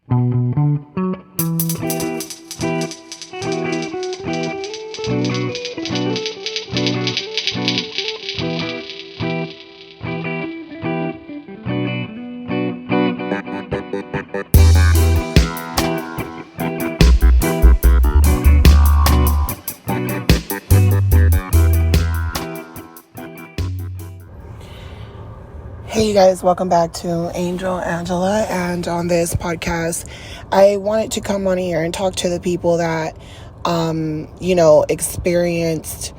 Hey you guys, welcome back to Angel Angela, and on this podcast I wanted to come on here and talk to the people that experienced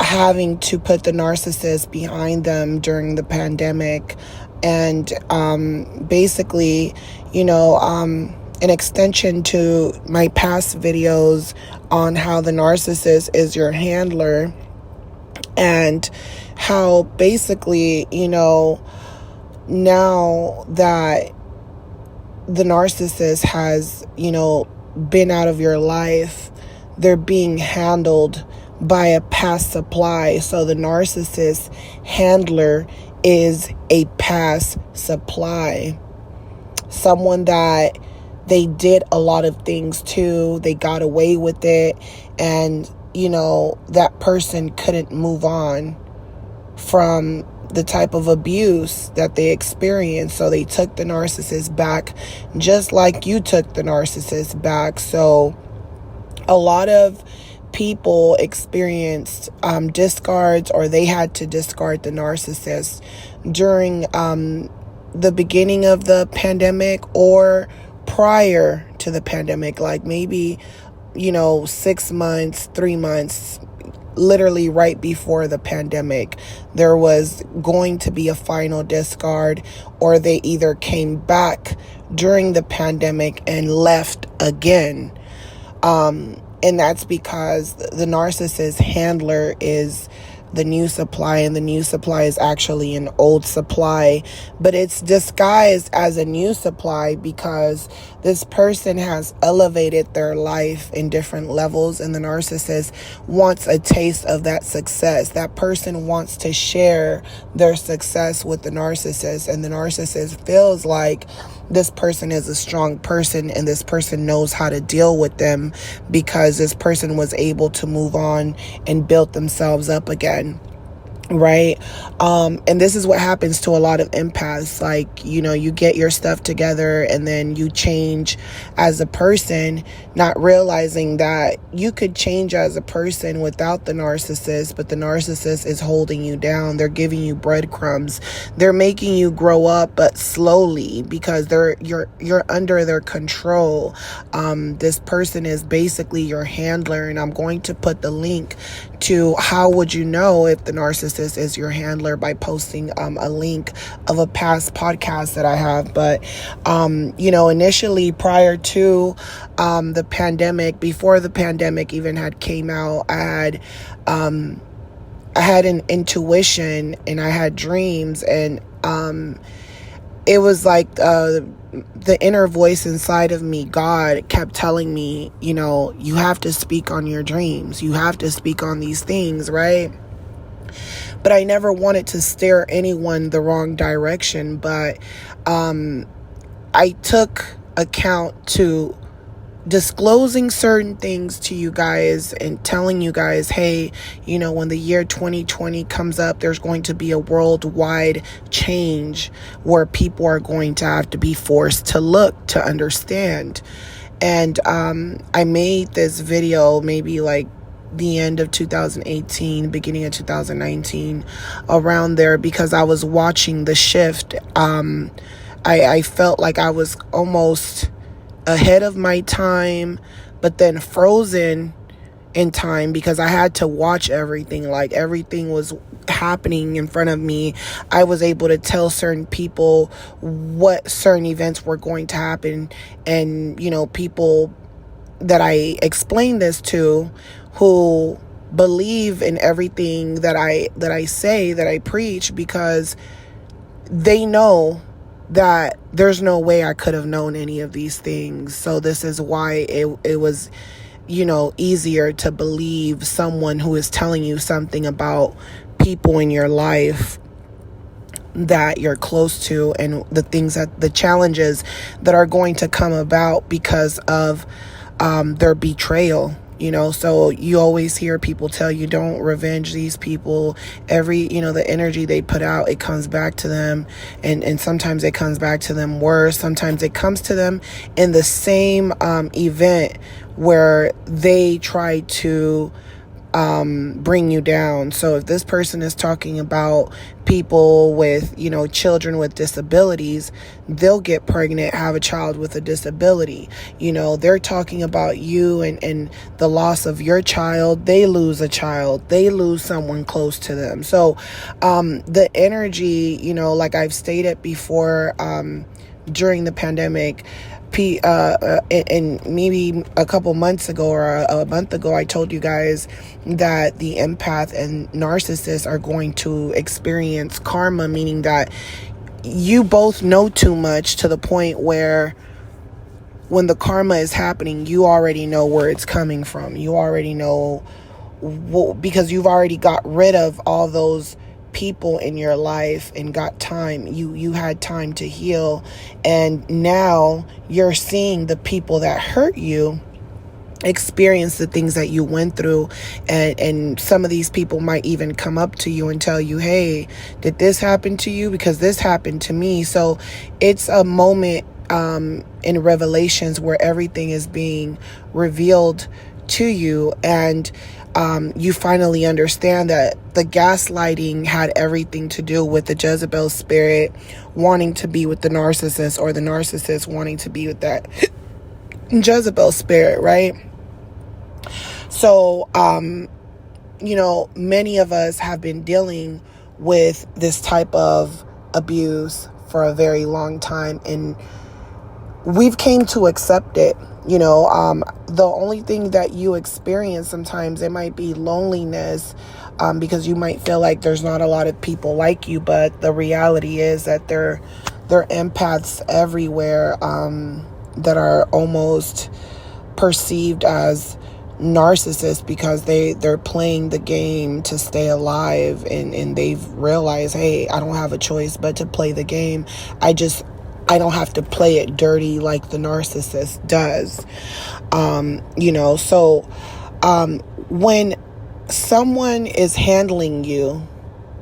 having to put the narcissist behind them during the pandemic, and basically an extension to my past videos on how the narcissist is your handler, and how basically now that the narcissist has, been out of your life, they're being handled by a past supply. So the narcissist handler is a past supply. Someone that they did a lot of things to, they got away with it, and, that person couldn't move on from the type of abuse that they experienced. So they took the narcissist back, just like you took the narcissist back. So a lot of people experienced discards, or they had to discard the narcissist during the beginning of the pandemic or prior to the pandemic, like maybe 6 months, 3 months, literally right before the pandemic. There was going to be a final discard, or they either came back during the pandemic and left again. And that's because the narcissist handler is the new supply, and the new supply is actually an old supply, but it's disguised as a new supply because this person has elevated their life in different levels, and the narcissist wants a taste of that success. That person wants to share their success with the narcissist, and the narcissist feels like this person is a strong person, and this person knows how to deal with them because this person was able to move on and build themselves up again. Right. And this is what happens to a lot of empaths. Like, you get your stuff together and then you change as a person, not realizing that you could change as a person without the narcissist, but the narcissist is holding you down. They're giving you breadcrumbs. They're making you grow up, but slowly, because you're under their control. This person is basically your handler, and I'm going to put the link to how would you know if the narcissist is your handler by posting a link of a past podcast that I have. But initially, prior to the pandemic, before the pandemic even had came out, I had an intuition and I had dreams, and it was like the inner voice inside of me, God, kept telling me, you have to speak on your dreams. You have to speak on these things, right? But I never wanted to steer anyone the wrong direction. But I took account to disclosing certain things to you guys and telling you guys, hey, when the year 2020 comes up, there's going to be a worldwide change where people are going to have to be forced to look to understand. And I made this video maybe like the end of 2018, beginning of 2019, around there, because I was watching the shift. I felt like I was almost ahead of my time, but then frozen in time because I had to watch everything. Like, everything was happening in front of me. I was able to tell certain people what certain events were going to happen, and people that I explained this to, who believe in everything that I say, that I preach, because they know that there's no way I could have known any of these things. So this is why it was, easier to believe someone who is telling you something about people in your life. that you're close to, and the challenges that are going to come about because of their betrayal. So you always hear people tell you, don't revenge these people. The energy they put out, it comes back to them. And sometimes it comes back to them worse. Sometimes it comes to them in the same event where they try to bring you down. So if this person is talking about people with, children with disabilities, they'll get pregnant, have a child with a disability. They're talking about you and the loss of your child. They lose a child. They lose someone close to them. So the energy, like I've stated before, during the pandemic, and maybe a couple months ago or a month ago, I told you guys that the empath and narcissist are going to experience karma, meaning that you both know too much to the point where when the karma is happening, you already know where it's coming from. You already know because you've already got rid of all those people in your life and got time. You had time to heal, and now you're seeing the people that hurt you experience the things that you went through, and some of these people might even come up to you and tell you, hey, did this happen to you? Because this happened to me. So it's a moment in Revelations where everything is being revealed to you, and you finally understand that the gaslighting had everything to do with the Jezebel spirit wanting to be with the narcissist, or the narcissist wanting to be with that Jezebel spirit, right? So, many of us have been dealing with this type of abuse for a very long time, and we've came to accept it. The only thing that you experience sometimes, it might be loneliness, because you might feel like there's not a lot of people like you, but the reality is that there are empaths everywhere that are almost perceived as narcissists because they're playing the game to stay alive, and they've realized, hey, I don't have a choice but to play the game. I don't have to play it dirty like the narcissist does. So when someone is handling you,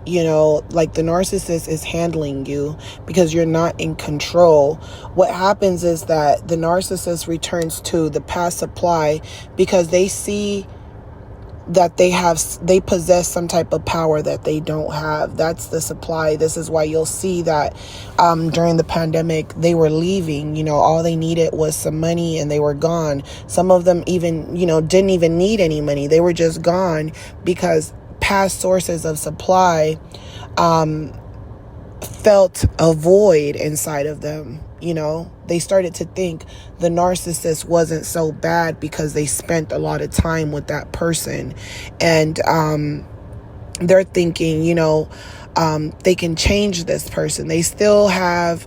like the narcissist is handling you because you're not in control, what happens is that the narcissist returns to the past supply because they see that they possess some type of power that they don't have. That's the supply. This is why you'll see that during the pandemic, they were leaving. All they needed was some money and they were gone. Some of them even, didn't even need any money. They were just gone because past sources of supply felt a void inside of them. They started to think the narcissist wasn't so bad because they spent a lot of time with that person, and they're thinking, they can change this person. They still have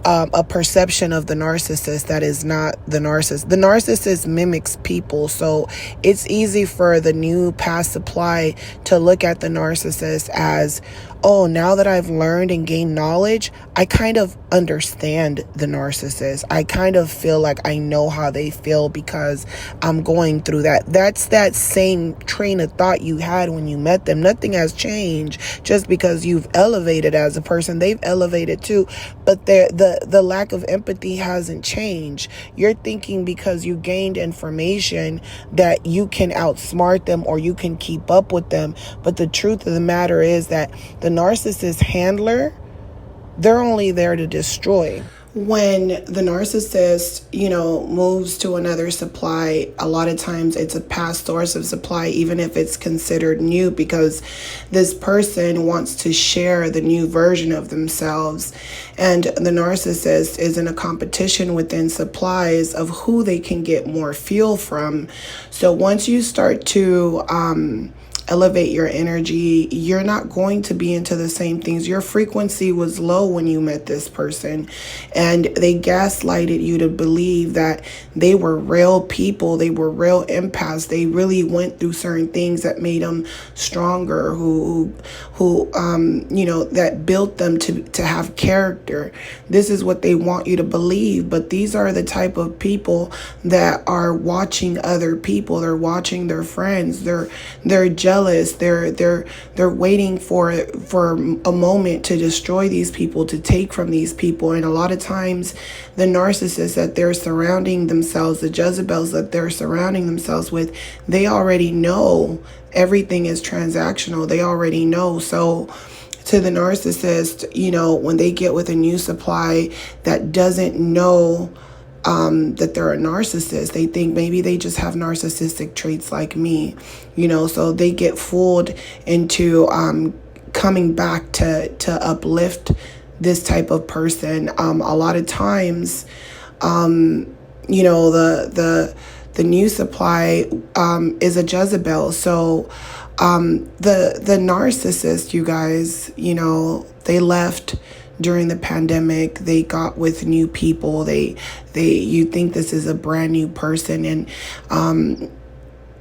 a perception of the narcissist that is not the narcissist. The narcissist mimics people, so it's easy for the new past supply to look at the narcissist as, oh, now that I've learned and gained knowledge, I kind of understand the narcissist. I kind of feel like I know how they feel because I'm going through that. That's that same train of thought you had when you met them. Nothing has changed just because you've elevated as a person. They've elevated too, but the lack of empathy hasn't changed. You're thinking because you gained information that you can outsmart them or you can keep up with them. But the truth of the matter is that the narcissist handler, they're only there to destroy. When the narcissist, moves to another supply, a lot of times it's a past source of supply, even if it's considered new, because this person wants to share the new version of themselves. And the narcissist is in a competition within supplies of who they can get more fuel from. So once you start to elevate your energy. You're not going to be into the same things. Your frequency was low when you met this person, and they gaslighted you to believe that they were real people. They were real empaths. They really went through certain things that made them stronger, who that built them to have character. This is what they want you to believe, but these are the type of people that are watching other people. They're watching their friends. They're jealous. They're waiting for a moment to destroy these people, to take from these people. And a lot of times the narcissists that they're surrounding themselves, the Jezebels that they're surrounding themselves with, they already know everything is transactional. They already know. So to the narcissist, when they get with a new supply that doesn't know that they're a narcissist, they think maybe they just have narcissistic traits like me, so they get fooled into coming back to uplift this type of person. A lot of times, the new supply is a Jezebel. So the narcissist, you guys, they left during the pandemic. They got with new people. You think this is a brand new person, and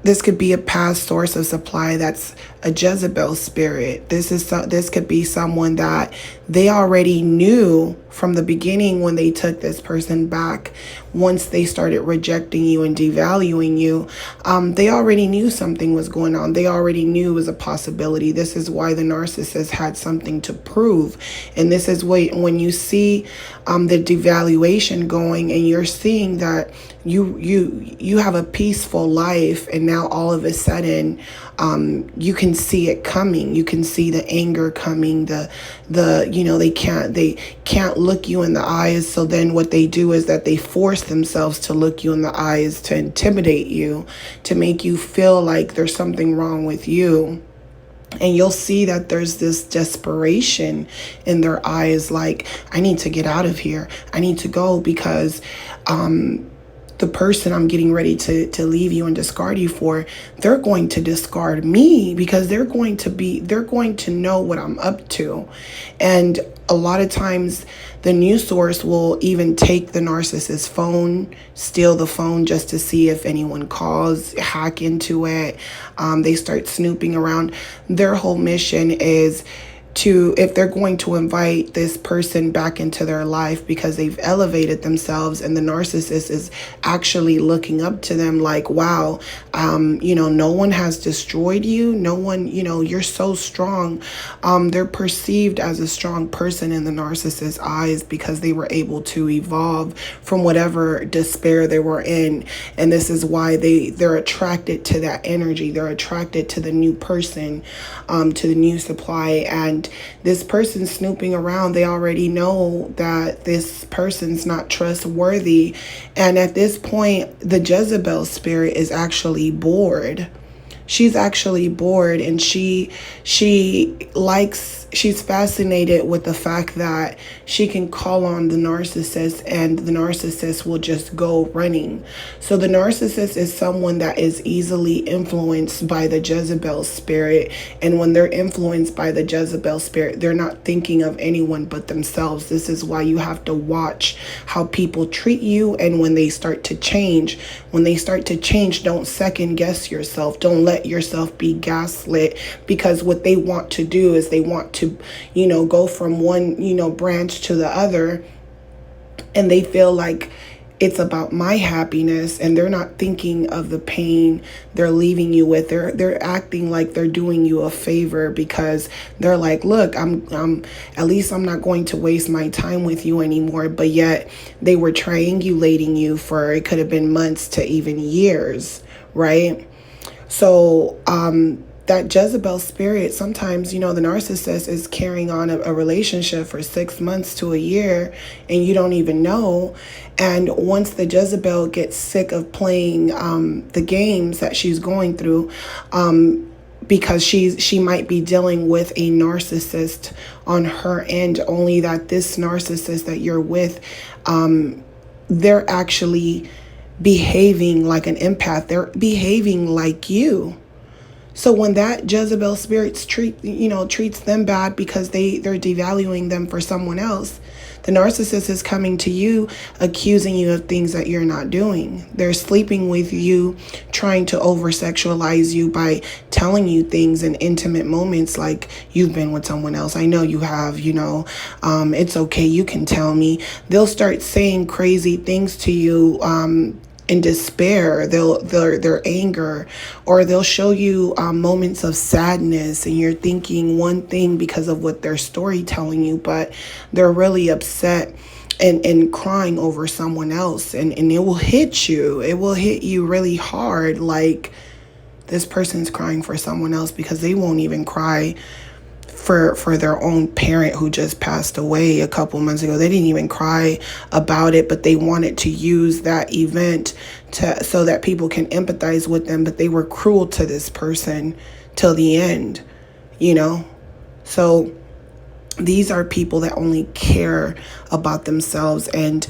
this could be a past source of supply that's a Jezebel spirit. This could be someone that they already knew from the beginning when they took this person back. Once they started rejecting you and devaluing you, they already knew something was going on. They already knew it was a possibility. This is why the narcissist had something to prove. And this is when you see the devaluation going, and you're seeing that you have a peaceful life, and now all of a sudden you can see it coming. You can see the anger coming. They can't look you in the eyes. So then what they do is that they force themselves to look you in the eyes, to intimidate you, to make you feel like there's something wrong with you. And you'll see that there's this desperation in their eyes, like, I need to get out of here. I need to go, because the person I'm getting ready to leave you and discard you for, they're going to discard me, because they're going to know what I'm up to. And a lot of times the new source will even take the narcissist's phone, steal the phone just to see if anyone calls, hack into it. They start snooping around. Their whole mission is if they're going to invite this person back into their life because they've elevated themselves, and the narcissist is actually looking up to them like, wow, no one has destroyed you. No one, you're so strong. They're perceived as a strong person in the narcissist's eyes because they were able to evolve from whatever despair they were in. And this is why they're attracted to that energy. They're attracted to the new person, to the new supply. And this person snooping around, they already know that this person's not trustworthy. And at this point, the Jezebel spirit is actually bored. She's actually bored, and she's fascinated with the fact that she can call on the narcissist, and the narcissist will just go running. So the narcissist is someone that is easily influenced by the Jezebel spirit. And when they're influenced by the Jezebel spirit, they're not thinking of anyone but themselves. This is why you have to watch how people treat you. And when they start to change, don't second guess yourself. Don't let yourself be gaslit, because what they want to do is they want to, go from one, branch to the other, and they feel like it's about my happiness, and they're not thinking of the pain they're leaving you with. They're acting like they're doing you a favor, because they're like, look, I'm at least I'm not going to waste my time with you anymore. But yet they were triangulating you for, it could have been months to even years, right? So that Jezebel spirit, sometimes, the narcissist is carrying on a relationship for 6 months to a year, and you don't even know. And once the Jezebel gets sick of playing the games that she's going through, because she might be dealing with a narcissist on her end, only that this narcissist that you're with, they're actually behaving like an empath. They're behaving like you. So when that Jezebel spirits treats them bad because they're devaluing them for someone else, the narcissist is coming to you, accusing you of things that you're not doing. They're sleeping with you, trying to over-sexualize you by telling you things in intimate moments like, you've been with someone else. I know you have, it's okay. You can tell me. They'll start saying crazy things to you, in despair, their anger, or they'll show you moments of sadness, and you're thinking one thing because of what their story telling you, but they're really upset and crying over someone else, and it will hit you. It will hit you really hard, like, this person's crying for someone else, because they won't even cry for their own parent who just passed away a couple months ago. They didn't even cry about it, but they wanted to use that event so that people can empathize with them. But they were cruel to this person till the end, So these are people that only care about themselves, and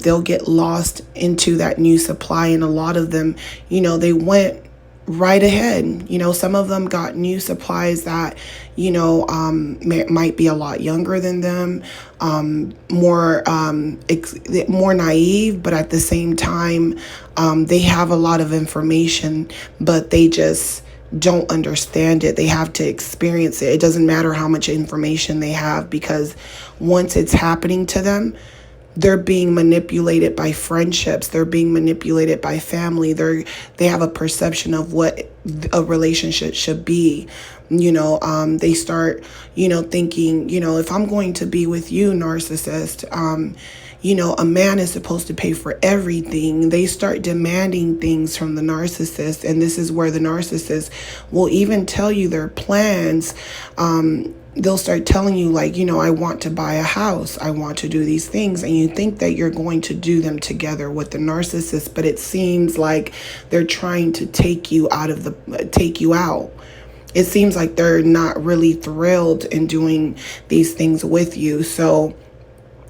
they'll get lost into that new supply. And a lot of them, they went right ahead. Some of them got new supplies that, might be a lot younger than them, more naive, but at the same time, they have a lot of information, but they just don't understand it. They have to experience it. It doesn't matter how much information they have, because once it's happening to them, they're being manipulated by friendships. They're being manipulated by family. They have a perception of what a relationship should be. They start, thinking, if I'm going to be with you, narcissist, a man is supposed to pay for everything. They start demanding things from the narcissist. And this is where the narcissist will even tell you their plans. They'll start telling you, like, I want to buy a house. I want to do these things. And you think that you're going to do them together with the narcissist, but it seems like they're trying to take you out. It seems like they're not really thrilled in doing these things with you. So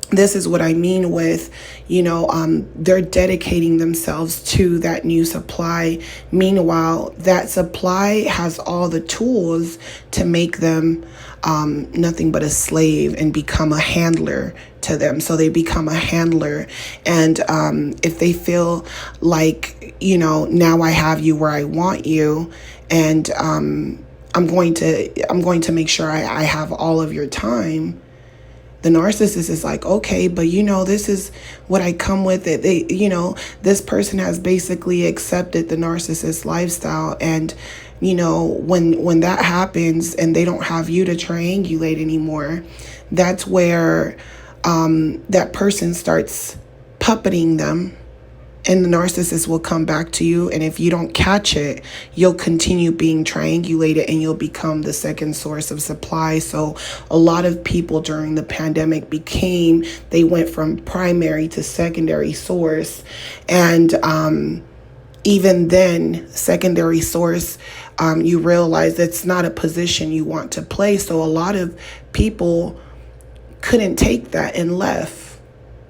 this is what I mean with, they're dedicating themselves to that new supply. Meanwhile, that supply has all the tools to make them nothing but a slave and become a handler to them. So they become a handler. And if they feel like, now I have you where I want you, and I'm going to make sure I have all of your time. The narcissist is like, okay, but this is what I come with. It. This person has basically accepted the narcissist lifestyle, and when that happens and they don't have you to triangulate anymore, that's where that person starts puppeting them. And the narcissist will come back to you. And if you don't catch it, you'll continue being triangulated and you'll become the second source of supply. So a lot of people during the pandemic they went from primary to secondary source. And even then, secondary source, you realize it's not a position you want to play. So a lot of people couldn't take that and left.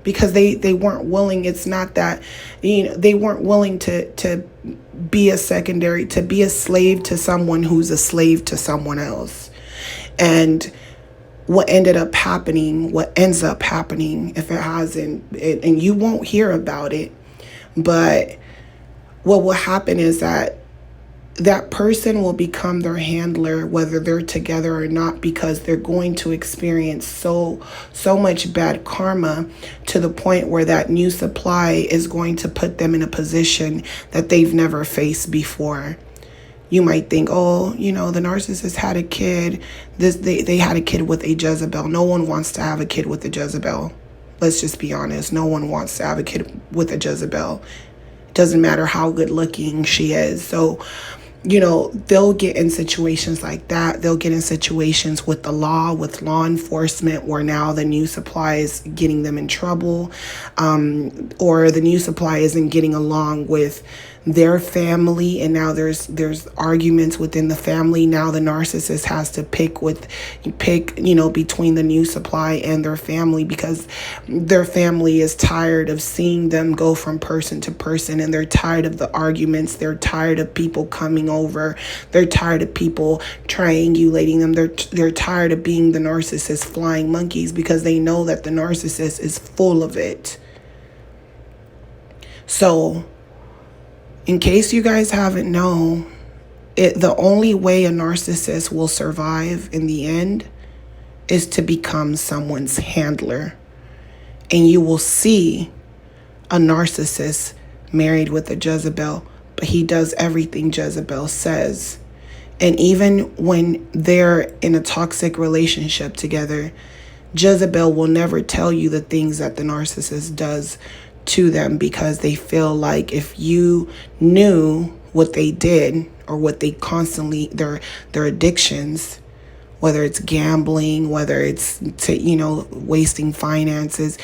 Because they weren't willing. It's not that, they weren't willing to be a secondary, to be a slave to someone who's a slave to someone else. And what ends up happening, if it hasn't, and you won't hear about it, but what will happen is that person will become their handler, whether they're together or not, because they're going to experience so much bad karma to the point where that new supply is going to put them in a position that they've never faced before. You might think, the narcissist had a kid. They had a kid with a Jezebel. No one wants to have a kid with a Jezebel. Let's just be honest. No one wants to have a kid with a Jezebel. It doesn't matter how good looking she is. So they'll get in situations like that. They'll get in situations with the law, with law enforcement, where now the new supply is getting them in trouble, or the new supply isn't getting along with their family, and now there's arguments within the family. Now the narcissist has to pick, between the new supply and their family, because their family is tired of seeing them go from person to person, and they're tired of the arguments. They're tired of people coming over. They're tired of people triangulating them. They're tired of being the narcissist flying monkeys, because they know that the narcissist is full of it. So, in case you guys haven't known, the only way a narcissist will survive in the end is to become someone's handler. And you will see a narcissist married with a Jezebel, but he does everything Jezebel says. And even when they're in a toxic relationship together, Jezebel will never tell you the things that the narcissist does to them, because they feel like if you knew what they did, or what they constantly, their addictions, whether it's gambling, whether it's wasting finances,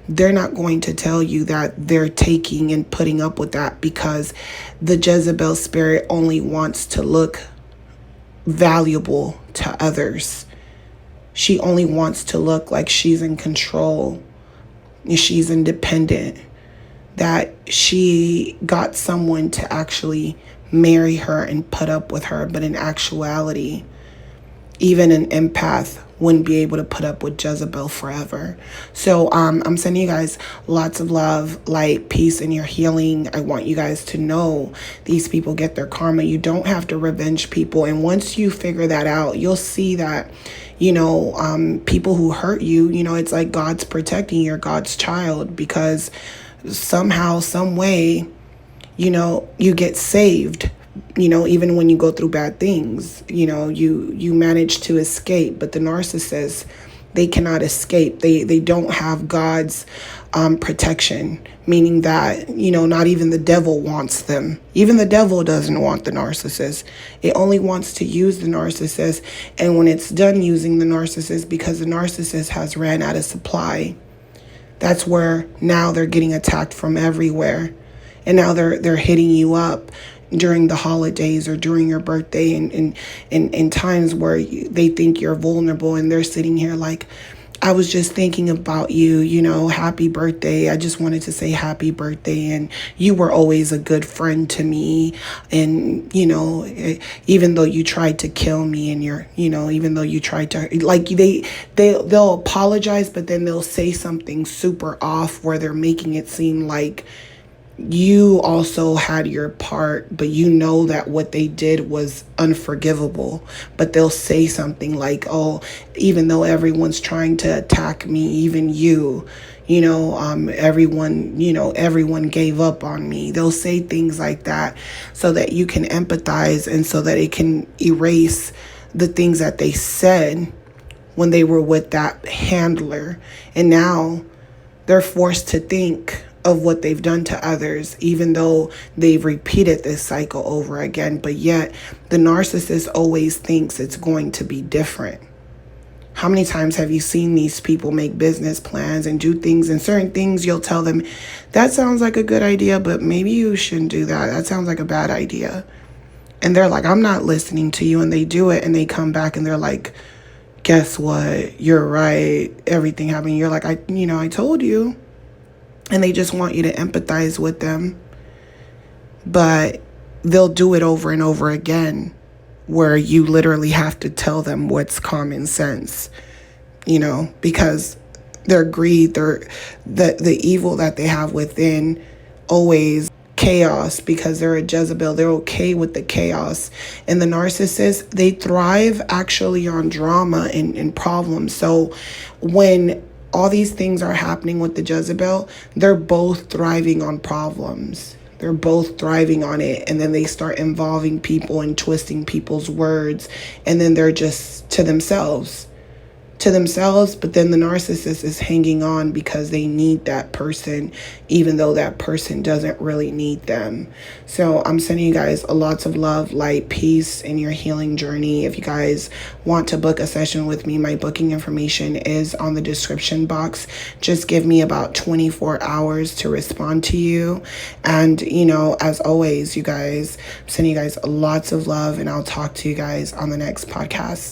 they're not going to tell you that they're taking and putting up with that, because the Jezebel spirit only wants to look valuable to others. She only wants to look like she's in control, she's independent, that she got someone to actually marry her and put up with her. But in actuality, even an empath wouldn't be able to put up with Jezebel forever. So I'm sending you guys lots of love, light, peace in your healing. I want you guys to know these people get their karma. You don't have to revenge people. And once you figure that out, you'll see that, people who hurt you, it's like God's protecting you, God's child, because somehow, some way, you get saved. Even when you go through bad things, you manage to escape. But the narcissist, they cannot escape. They don't have God's protection, meaning that, not even the devil wants them. Even the devil doesn't want the narcissist. It only wants to use the narcissist. And when it's done using the narcissist, because the narcissist has ran out of supply, that's where now they're getting attacked from everywhere. And now they're hitting you up during the holidays or during your birthday, and in times where they think you're vulnerable, and they're sitting here like, I was just thinking about you, happy birthday. I just wanted to say happy birthday. And you were always a good friend to me. And, even though you tried to kill me, and even though you tried to, like, they'll apologize, but then they'll say something super off where they're making it seem like you also had your part, but that what they did was unforgivable. But they'll say something like, oh, even though everyone's trying to attack me, even everyone gave up on me. They'll say things like that so that you can empathize, and so that it can erase the things that they said when they were with that handler. And now they're forced to think of what they've done to others, even though they've repeated this cycle over again. But yet the narcissist always thinks it's going to be different. How many times have you seen these people make business plans and do things, and certain things you'll tell them, that sounds like a good idea, but maybe you shouldn't do that. That sounds like a bad idea. And they're like, I'm not listening to you. And they do it, and they come back and they're like, guess what? You're right. Everything happened. You're like, I told you. And they just want you to empathize with them. But they'll do it over and over again, where you literally have to tell them what's common sense, because their greed, the evil that they have within, always chaos, because they're a Jezebel. They're okay with the chaos. And the narcissist, they thrive actually on drama and problems. So when all these things are happening with the Jezebel, they're both thriving on problems. They're both thriving on it. And then they start involving people and twisting people's words. And then they're just to themselves. to themselves, but then the narcissist is hanging on because they need that person, even though that person doesn't really need them. So I'm sending you guys a lots of love, light, peace in your healing journey. If you guys want to book a session with me, my booking information is on the description box. Just give me about 24 hours to respond to you. And, as always, you guys, I'm sending you guys lots of love, and I'll talk to you guys on the next podcast.